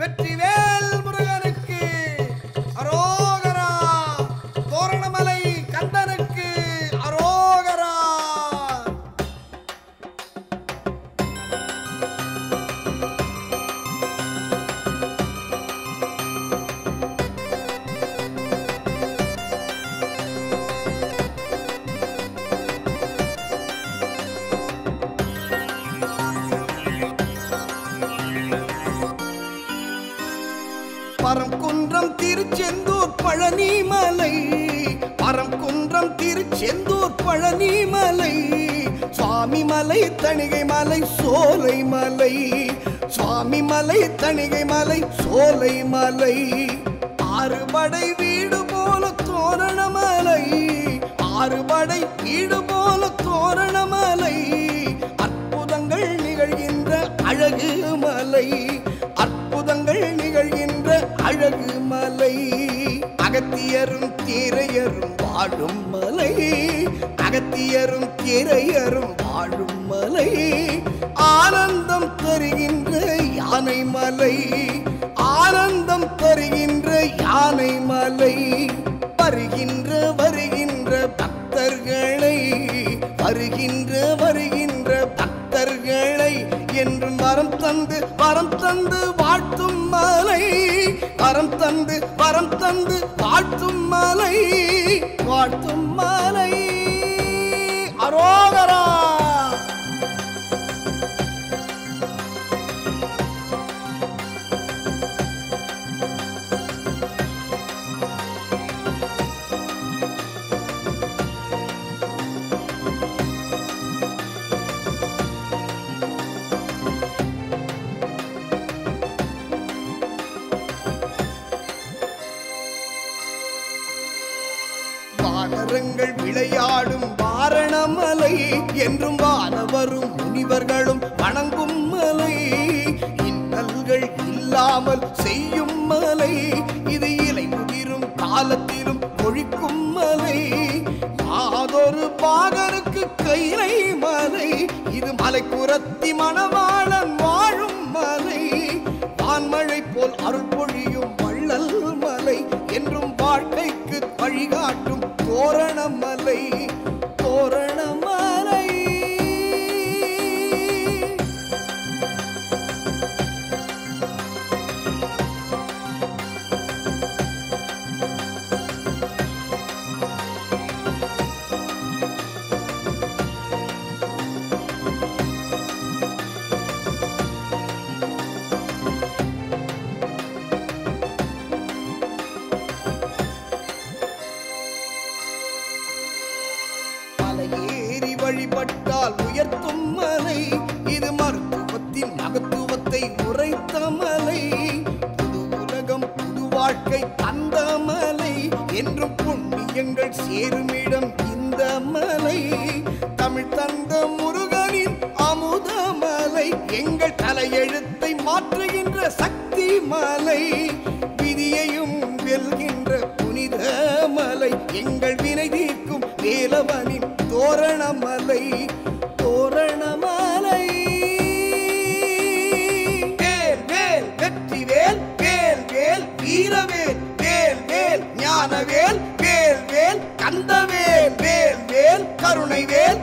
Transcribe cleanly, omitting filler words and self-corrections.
வெற்றிவேல் முருகனுக்கு அரோகரா. தோரணமலை கந்தனுக்கு அரோகரா. பரம்குன்றம் திருச்செந்தூர் பழனிமலை, பரம்குன்றம் திருச்செந்தூர் பழனிமலை, சுவாமிமலை தணிகைமலை சோலைமலை, சுவாமிமலை தணிகைமலை சோலைமலை, ஆறுபடை வீடு போல தோரணமலை, ஆறுபடை வீடு போல தோரணமலை, அற்புதங்கள் நிகழ்கின்ற அழகு மலை, அற்புதங்கள் நிகழ்கின்ற அழகு மலை, அகத்தியரும் திரையரும் வாழும் மலை, அகத்தியரும் திரையரும் வாழும் மலை, ஆனந்தம் தருகின்ற யானை மலை, ஆனந்தம் தருகின்ற யானை மலை, வருகின்ற வருகின்ற பக்தர்களை, வருகின்ற வருகின்ற பக்தர்களை என்றும் வரம் தந்து வாழ்த்தும் மலை, வரம் தந்து வாழ்த்தும் மலை, வாழ்த்தும் மலை. அரோகரா. வானரங்கள் விளையாடும் வாரணமலை, என்றும் வானவரும் முனிவர்களும் வணங்கும் மலை, இன்னல்கள் இல்லாமல் செய்யும் மலை, இது இலை முதிரும் காலத்திலும் கொழிக்கும் மலை, யாதொரு பாகருக்கு கைலை மலை, இது மலைக்குரத்தி மணவாளன் வாழும் மலை, வான்மழை போல் அருள் பொழியும் வள்ளல் மலை, என்றும் வாழ்க்கைக்கு வழிகாட்டும் தோரணமலை, தோரணமலை. ஏறி வழிபட்டால் உயர்த்தும் மலை, இது மருத்துவத்தின் மகத்துவத்தை உரைத்த மலை, புது உலகம் புது வாழ்க்கை தந்த மலை, என்றும் புண்ணியங்கள் சேருமிடம் இந்த மலை, தமிழ் தந்த முருகனின் அமுத மலை, எங்கள் தலையெழுத்தை மாற்றுகின்ற சக்தி மலை, விதியையும் வெல்கின்ற புனித மலை, எங்கள் வினை தீர்க்கும் வேலவனின் தோரணமலை, தோரணமலை. வேல் வேல் வெற்றிவேல், வேல் வேல் வீரவேல், வேல் வேல் ஞானவேல், வேல் வேல் கந்தவேல், வேல் வேல் கருணைவேல்,